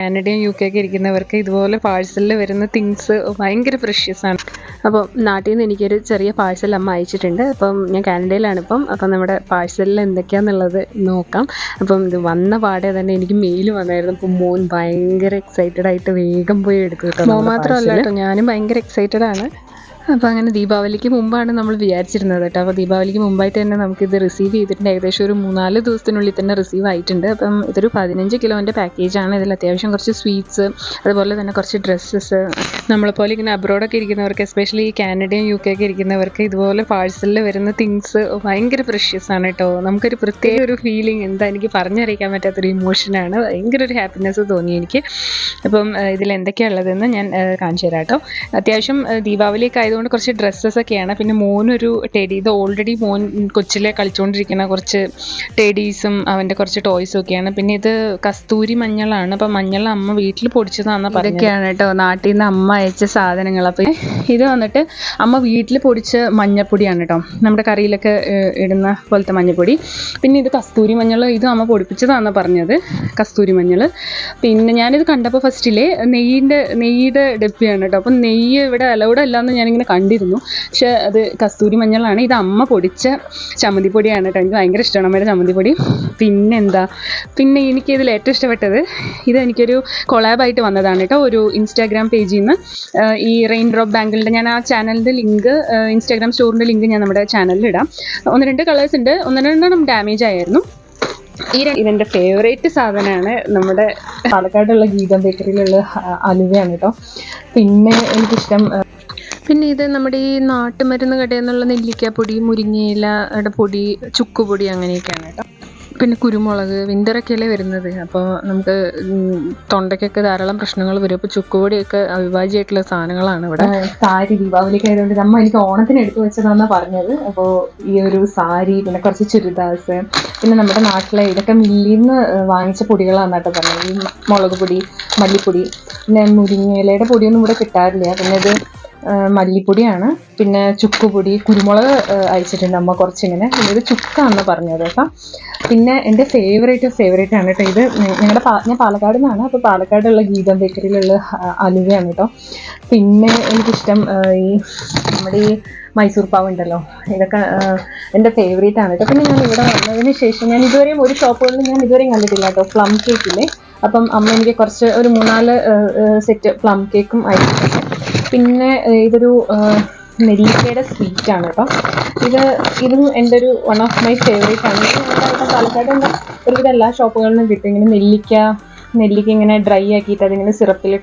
കാനഡയും UK ഒക്കെ ഇരിക്കുന്നവർക്ക് ഇതുപോലെ പാഴ്സലിൽ വരുന്ന തിങ്സ് ഭയങ്കര പ്രഷ്യസ് ആണ്. അപ്പം നാട്ടിൽ നിന്ന് എനിക്കൊരു ചെറിയ പാഴ്സൽ അമ്മ അയച്ചിട്ടുണ്ട്. അപ്പം ഞാൻ കാനഡയിലാണ് ഇപ്പം. അപ്പം നമ്മുടെ പാഴ്സലിൽ എന്തൊക്കെയാണെന്നുള്ളത് നോക്കാം. അപ്പം ഇത് വന്ന പാടെ തന്നെ എനിക്ക് മെയിൽ വന്നായിരുന്നു. അപ്പം മോൻ ഭയങ്കര എക്സൈറ്റഡ് ആയിട്ട് വേഗം പോയി എടുത്തു കേട്ടോ. മോൻ മാത്രമല്ല കേട്ടോ, ഞാനും ഭയങ്കര എക്സൈറ്റഡ് ആണ്. അപ്പോൾ അങ്ങനെ ദീപാവലിക്ക് മുമ്പാണ് നമ്മൾ വിചാരിച്ചിരുന്നത് കേട്ടോ. അപ്പോൾ ദീപാവലിക്ക് മുമ്പായിട്ട് തന്നെ നമുക്കിത് റിസീവ് ചെയ്തിട്ടുണ്ട്. ഏകദേശം ഒരു 3-4 ദിവസത്തിനുള്ളിൽ തന്നെ റിസീവ് ആയിട്ടുണ്ട്. അപ്പം ഇതൊരു 15 കിലോൻ്റെ പാക്കേജാണ്. ഇതിൽ അത്യാവശ്യം കുറച്ച് സ്വീറ്റ്സ്, അതുപോലെ തന്നെ കുറച്ച് ഡ്രസ്സസ്. നമ്മളെപ്പോലെ ഇങ്ങനെ അബ്രോഡൊക്കെ ഇരിക്കുന്നവർക്ക്, എസ്പെഷ്യലി കാനഡയും UK ഒക്കെ ഇരിക്കുന്നവർക്ക് ഇതുപോലെ പാഴ്സലിൽ വരുന്ന തിങ്സ് ഭയങ്കര പ്രഷ്യസ് ആണ് കേട്ടോ. നമുക്കൊരു പ്രത്യേക ഒരു ഫീലിംഗ്, എന്താ എനിക്ക് പറഞ്ഞറിയിക്കാൻ പറ്റാത്തൊരു ഇമോഷനാണ്. ഭയങ്കര ഒരു ഹാപ്പിനെസ് തോന്നി എനിക്ക്. അപ്പം ഇതിൽ എന്തൊക്കെയാണ് ഉള്ളതെന്ന് ഞാൻ കാണിച്ചു തരാം കേട്ടോ. അത്യാവശ്യം ദീപാവലിയൊക്കെ ആയതുകൊണ്ട് കുറച്ച് ഡ്രസ്സസൊക്കെയാണ്. പിന്നെ മോനൊരു ടെഡി, ഇത് ഓൾറെഡി മോൻ കൊച്ചിലെ കളിച്ചുകൊണ്ടിരിക്കുന്ന കുറച്ച് ടെഡീസും അവൻ്റെ കുറച്ച് ടോയ്സും ഒക്കെയാണ്. പിന്നെ ഇത് കസ്തൂരി മഞ്ഞളാണ്. അപ്പം മഞ്ഞൾ അമ്മ വീട്ടിൽ പൊടിച്ചതാണെന്ന് പറഞ്ഞൊക്കെയാണ് കേട്ടോ, നാട്ടിൽ നിന്ന് അമ്മ അയച്ച സാധനങ്ങൾ. അപ്പം ഇത് വന്നിട്ട് അമ്മ വീട്ടിൽ പൊടിച്ച മഞ്ഞൾപ്പൊടിയാണ് കേട്ടോ, നമ്മുടെ കറിയിലൊക്കെ ഇടുന്ന പോലത്തെ മഞ്ഞൾപ്പൊടി. പിന്നെ ഇത് കസ്തൂരി മഞ്ഞൾ, ഇത് അമ്മ പൊടിപ്പിച്ചതാണെന്ന് പറഞ്ഞത്, കസ്തൂരി മഞ്ഞൾ. പിന്നെ ഞാനിത് കണ്ടപ്പോൾ ഫസ്റ്റിലെ നെയ്യുടെ ഡെപ്പിയാണ് കേട്ടോ. അപ്പം നെയ്യ് ഇവിടെ അലൗഡ് അല്ലാന്ന് ഞാനിങ്ങനെ കണ്ടിരുന്നു. പക്ഷെ അത് കസ്തൂരി മഞ്ഞളാണ്. ഇത് അമ്മ പൊടിച്ച ചമ്മന്തിപ്പൊടിയാണ് കേട്ടോ. എനിക്ക് ഭയങ്കര ഇഷ്ടമാണ് അമ്മയുടെ ചമ്മന്തിപ്പൊടി. പിന്നെ എനിക്കിതിൽ ഏറ്റവും ഇഷ്ടപ്പെട്ടത്, ഇത് എനിക്കൊരു കൊളാബായിട്ട് വന്നതാണ് കേട്ടോ. ഒരു ഇൻസ്റ്റാഗ്രാം പേജിൽ നിന്ന് ഈ റെയിൻ ഡ്രോപ്പ് ബാങ്കിളിൻ്റെ, ഞാൻ ആ ചാനലിൻ്റെ ലിങ്ക്, ഇൻസ്റ്റാഗ്രാം സ്റ്റോറിൻ്റെ ലിങ്ക് ഞാൻ നമ്മുടെ ചാനലിൽ ഇടാം. 1-2 കളേഴ്സ് ഉണ്ട്, 1-2 ഡാമേജ് ആയിരുന്നു. ഇതെൻ്റെ ഫേവറേറ്റ് സാധനമാണ്. നമ്മുടെ പാലക്കാടുള്ള ഗീതം ബേക്കറിയിലുള്ള അലുവയാണ് കേട്ടോ. പിന്നെ എനിക്കിഷ്ടം, പിന്നെ ഇത് നമ്മുടെ ഈ നാട്ടുമരുന്ന് കടയിൽ നിന്നുള്ള നെല്ലിക്കാപ്പൊടി, മുരിങ്ങയിലയുടെ പൊടി, ചുക്കുപൊടി അങ്ങനെയൊക്കെയാണ് കേട്ടോ. പിന്നെ കുരുമുളക്, വിൻ്ററൊക്കെയല്ലേ വരുന്നത്, അപ്പോൾ നമുക്ക് തൊണ്ടയ്ക്കൊക്കെ ധാരാളം പ്രശ്നങ്ങൾ വരും. അപ്പോൾ ചുക്കുപൊടിയൊക്കെ അവിഭാജ്യമായിട്ടുള്ള സാധനങ്ങളാണ് ഇവിടെ. സാരി ദീപാവലിക്ക് ആയതുകൊണ്ട് അമ്മ എനിക്ക് ഓണത്തിന് എടുത്തു വെച്ചതാണെന്നാണ് പറഞ്ഞത്. അപ്പോൾ ഈ ഒരു സാരി, പിന്നെ കുറച്ച് ചുരിദാസ്, പിന്നെ നമ്മുടെ നാട്ടിലെ ഇതൊക്കെ മില്ലിൽ നിന്ന് വാങ്ങിച്ച പൊടികളാണ് കേട്ടോ പറഞ്ഞത്. ഈ മുളക് പൊടി, മല്ലിപ്പൊടി, പിന്നെ മുരിങ്ങയിലയുടെ പൊടിയൊന്നും ഇവിടെ കിട്ടാറില്ല. പിന്നെ ഇത് മല്ലിപ്പൊടിയാണ്. പിന്നെ ചുക്കുപൊടി, കുരുമുളക് അയച്ചിട്ടുണ്ട് അമ്മ കുറച്ചിങ്ങനെ. പിന്നെ ഇത് ചുക്കാണെന്ന് പറഞ്ഞത് കേട്ടോ. പിന്നെ എൻ്റെ ഫേവറേറ്റ് ആണ് കേട്ടോ ഇത്. ഞാൻ പാലക്കാട് നിന്നാണ്. അപ്പോൾ പാലക്കാടുള്ള ഗീതം ബേക്കറിയിലുള്ള അലുവയാണ് കേട്ടോ. പിന്നെ എനിക്കിഷ്ടം ഈ നമ്മുടെ ഈ മൈസൂർ പാവ് ഉണ്ടല്ലോ, ഇതൊക്കെ എൻ്റെ ഫേവറേറ്റ് ആണ് കേട്ടോ. പിന്നെ ഞാൻ ഇവിടെ വന്നതിന് ശേഷം ഞാൻ ഇതുവരെയും ഒരു ഷോപ്പുകളിൽ ഞാൻ ഇതുവരെയും കണ്ടിട്ടില്ല കേട്ടോ പ്ലം കേക്കില്ലേ. അപ്പം അമ്മ എനിക്ക് കുറച്ച് ഒരു 3-4 സെറ്റ് പ്ലം കേക്കും അയച്ചിട്ടുണ്ട്. പിന്നെ ഇതൊരു നെല്ലിക്കയുടെ സ്വീറ്റാണ് കേട്ടോ. ഇതും എൻ്റെ ഒരു വൺ ഓഫ് മൈ ഫേവറേറ്റ് ആണ്. പാലക്കാട് ഒരുവിധ എല്ലാ ഷോപ്പുകളിലും കിട്ടും ഇങ്ങനെ നെല്ലിക്ക ഇങ്ങനെ ഡ്രൈ ആക്കിയിട്ട് അതിങ്ങനെ സിറപ്പിൽ